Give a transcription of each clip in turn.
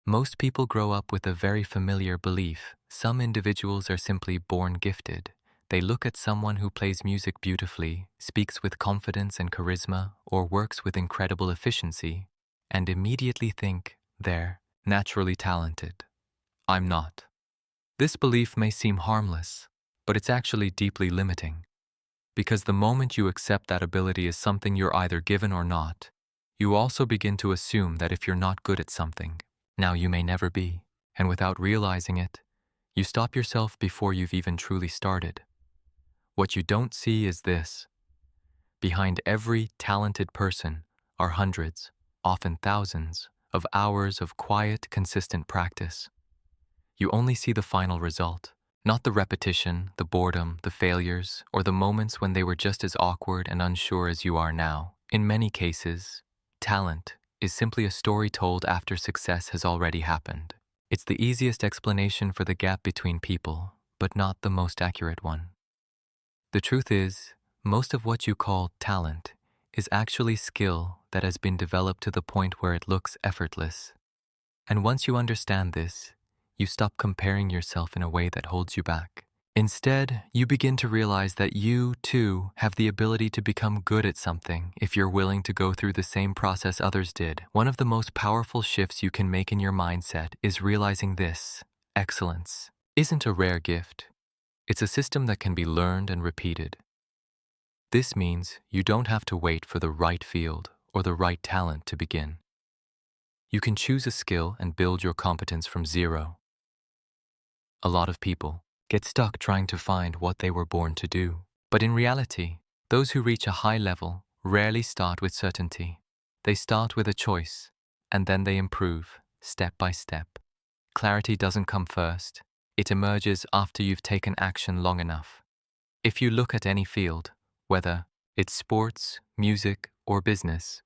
Most people grow up with a very familiar belief. Some individuals are simply born gifted. They look at someone who plays music beautifully, speaks with confidence and charisma, or works with incredible efficiency, and immediately think they're naturally talented. I'm not. This belief may seem harmless, but it's actually deeply limiting. Because the moment you accept that ability is something you're either given or not, you also begin to assume that if you're not good at something, now you may never be. And without realizing it, you stop yourself before you've even truly started. What you don't see is this. Behind every talented person are hundreds, often thousands, of hours of quiet, consistent practice. You only see the final result, not the repetition, the boredom, the failures, or the moments when they were just as awkward and unsure as you are now. In many cases, talent is simply a story told after success has already happened. It's the easiest explanation for the gap between people, but not the most accurate one. The truth is, most of what you call talent is actually skill that has been developed to the point where it looks effortless. And once you understand this, you stop comparing yourself in a way that holds you back. Instead, you begin to realize that you, too, have the ability to become good at something if you're willing to go through the same process others did. One of the most powerful shifts you can make in your mindset is realizing this: excellence isn't a rare gift. It's a system that can be learned and repeated. This means you don't have to wait for the right field or the right talent to begin. You can choose a skill and build your competence from zero. A lot of people get stuck trying to find what they were born to do. But in reality, those who reach a high level rarely start with certainty. They start with a choice, and then they improve, step by step. Clarity doesn't come first. It emerges after you've taken action long enough. If you look at any field, whether it's sports, music, or business,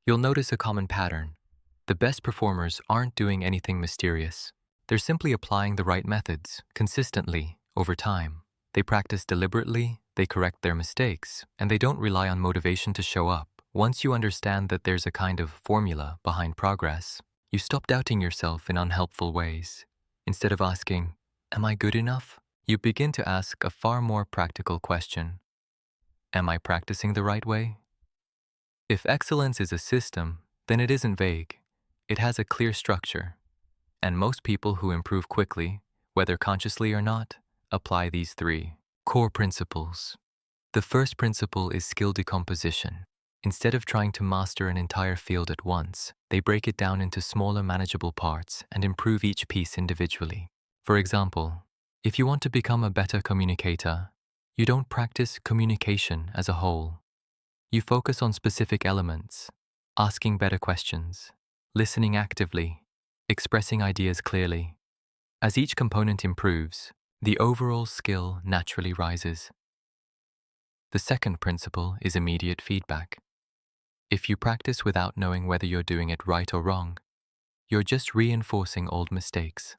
you'll notice a common pattern. The best performers aren't doing anything mysterious. They're simply applying the right methods, consistently, over time. They practice deliberately, they correct their mistakes, and they don't rely on motivation to show up. Once you understand that there's a kind of formula behind progress, you stop doubting yourself in unhelpful ways. Instead of asking, "Am I good enough?" you begin to ask a far more practical question. Am I practicing the right way? If excellence is a system, then it isn't vague. It has a clear structure. And most people who improve quickly, whether consciously or not, apply these three core principles. The first principle is skill decomposition. Instead of trying to master an entire field at once, they break it down into smaller manageable parts and improve each piece individually. For example, if you want to become a better communicator, you don't practice communication as a whole. You focus on specific elements, asking better questions, listening actively, expressing ideas clearly. As each component improves, the overall skill naturally rises. The second principle is immediate feedback. If you practice without knowing whether you're doing it right or wrong, you're just reinforcing old mistakes.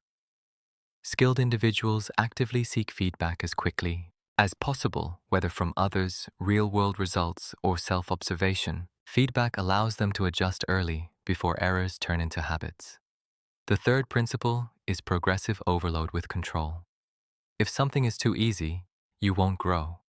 Skilled individuals actively seek feedback as quickly as possible, whether from others, real-world results, or self-observation. Feedback allows them to adjust early before errors turn into habits. The third principle is progressive overload with control. If something is too easy, you won't grow.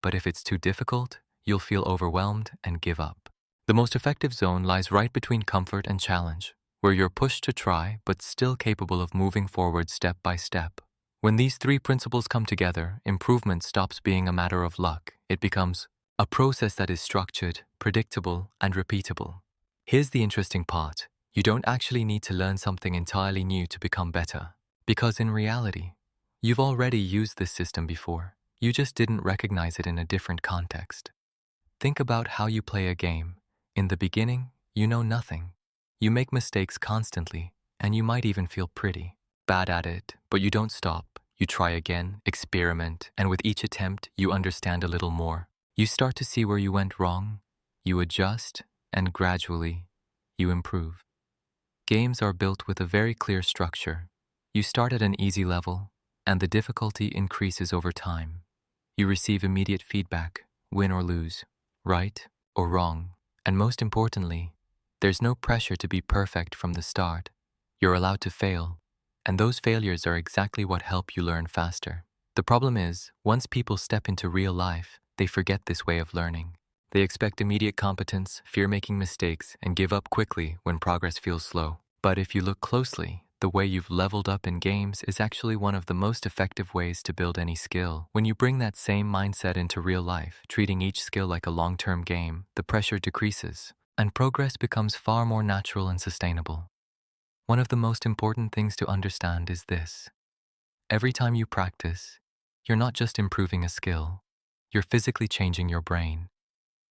But if it's too difficult, you'll feel overwhelmed and give up. The most effective zone lies right between comfort and challenge, where you're pushed to try but still capable of moving forward step by step. When these three principles come together, improvement stops being a matter of luck. It becomes a process that is structured, predictable, and repeatable. Here's the interesting part. You don't actually need to learn something entirely new to become better, because in reality, you've already used this system before. You just didn't recognize it in a different context. Think about how you play a game. In the beginning, you know nothing. You make mistakes constantly, and you might even feel pretty bad at it, but you don't stop. You try again, experiment, and with each attempt, you understand a little more. You start to see where you went wrong, you adjust, and gradually, you improve. Games are built with a very clear structure. You start at an easy level, and the difficulty increases over time. You receive immediate feedback, win or lose, right or wrong, and most importantly, there's no pressure to be perfect from the start. You're allowed to fail, and those failures are exactly what help you learn faster. The problem is, once people step into real life, they forget this way of learning. They expect immediate competence, fear making mistakes, and give up quickly when progress feels slow. But if you look closely, the way you've leveled up in games is actually one of the most effective ways to build any skill. When you bring that same mindset into real life, treating each skill like a long-term game, the pressure decreases, and progress becomes far more natural and sustainable. One of the most important things to understand is this. Every time you practice, you're not just improving a skill, you're physically changing your brain.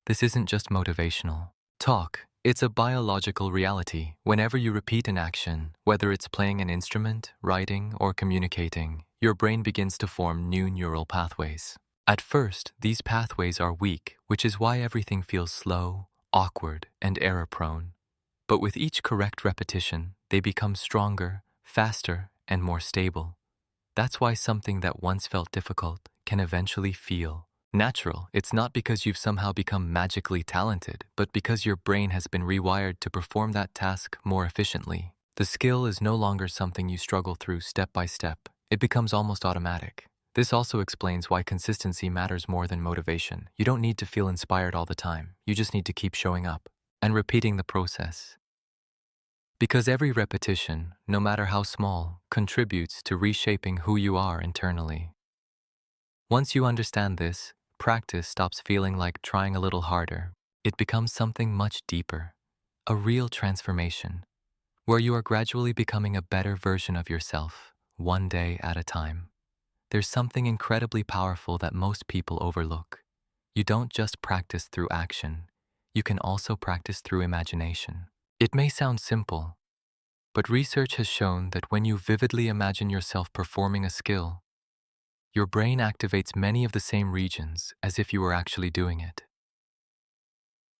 This isn't just motivational talk, it's a biological reality. Whenever you repeat an action, whether it's playing an instrument, writing, or communicating, your brain begins to form new neural pathways. At first, these pathways are weak, which is why everything feels slow, awkward, and error-prone. But with each correct repetition, they become stronger, faster, and more stable. That's why something that once felt difficult can eventually feel natural. It's not because you've somehow become magically talented, but because your brain has been rewired to perform that task more efficiently. The skill is no longer something you struggle through step by step. It becomes almost automatic. This also explains why consistency matters more than motivation. You don't need to feel inspired all the time. You just need to keep showing up and repeating the process. Because every repetition, no matter how small, contributes to reshaping who you are internally. Once you understand this, practice stops feeling like trying a little harder. It becomes something much deeper, a real transformation, where you are gradually becoming a better version of yourself, one day at a time. There's something incredibly powerful that most people overlook. You don't just practice through action, you can also practice through imagination. It may sound simple, but research has shown that when you vividly imagine yourself performing a skill, your brain activates many of the same regions as if you were actually doing it.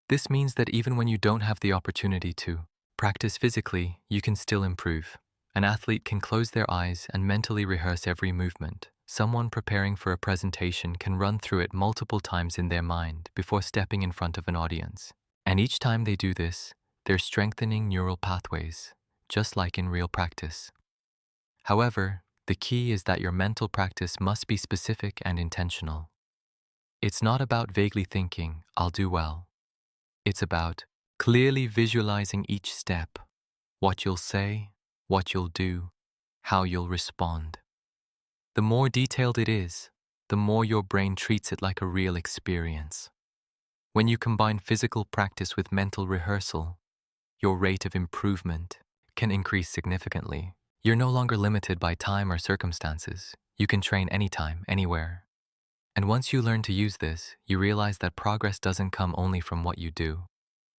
This means that even when you don't have the opportunity to practice physically, you can still improve. An athlete can close their eyes and mentally rehearse every movement. Someone preparing for a presentation can run through it multiple times in their mind before stepping in front of an audience. And each time they do this, they're strengthening neural pathways, just like in real practice. However, the key is that your mental practice must be specific and intentional. It's not about vaguely thinking, "I'll do well." It's about clearly visualizing each step, what you'll say, what you'll do, how you'll respond. The more detailed it is, the more your brain treats it like a real experience. When you combine physical practice with mental rehearsal, your rate of improvement can increase significantly. You're no longer limited by time or circumstances. You can train anytime, anywhere. And once you learn to use this, you realize that progress doesn't come only from what you do,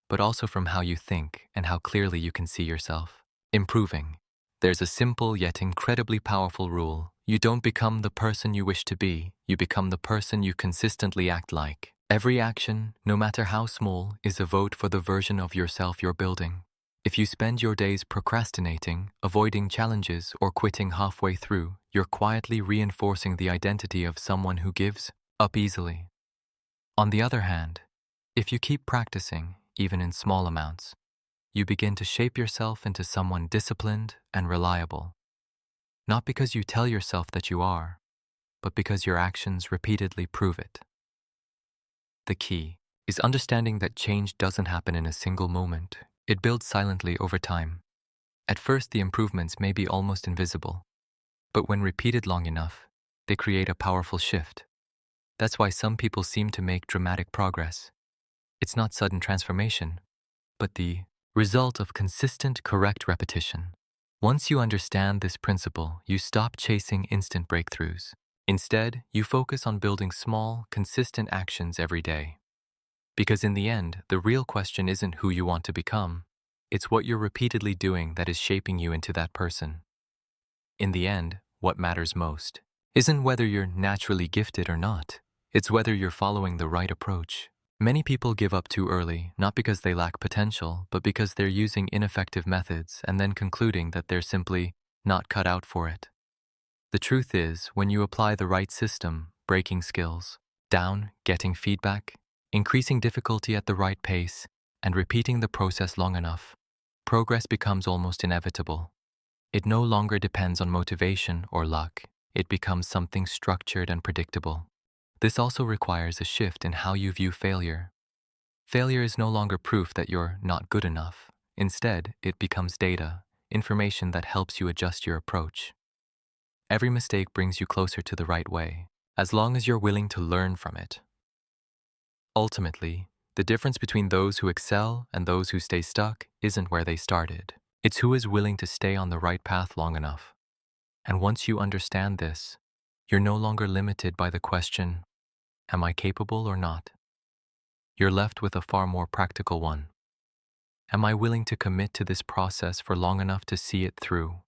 but also from how you think and how clearly you can see yourself improving. There's a simple yet incredibly powerful rule. You don't become the person you wish to be, you become the person you consistently act like. Every action, no matter how small, is a vote for the version of yourself you're building. If you spend your days procrastinating, avoiding challenges, or quitting halfway through, you're quietly reinforcing the identity of someone who gives up easily. On the other hand, if you keep practicing, even in small amounts, you begin to shape yourself into someone disciplined and reliable. Not because you tell yourself that you are, but because your actions repeatedly prove it. The key is understanding that change doesn't happen in a single moment. It builds silently over time. At first, the improvements may be almost invisible, but when repeated long enough, they create a powerful shift. That's why some people seem to make dramatic progress. It's not sudden transformation, but the result of consistent, correct repetition. Once you understand this principle, you stop chasing instant breakthroughs. Instead, you focus on building small, consistent actions every day. Because in the end, the real question isn't who you want to become, it's what you're repeatedly doing that is shaping you into that person. In the end, what matters most isn't whether you're naturally gifted or not, it's whether you're following the right approach. Many people give up too early, not because they lack potential, but because they're using ineffective methods and then concluding that they're simply not cut out for it. The truth is, when you apply the right system, breaking skills down, getting feedback, increasing difficulty at the right pace, and repeating the process long enough, progress becomes almost inevitable. It no longer depends on motivation or luck. It becomes something structured and predictable. This also requires a shift in how you view failure. Failure is no longer proof that you're not good enough. Instead, it becomes data, information that helps you adjust your approach. Every mistake brings you closer to the right way, as long as you're willing to learn from it. Ultimately, the difference between those who excel and those who stay stuck isn't where they started. It's who is willing to stay on the right path long enough. And once you understand this, you're no longer limited by the question, am I capable or not? You're left with a far more practical one. Am I willing to commit to this process for long enough to see it through?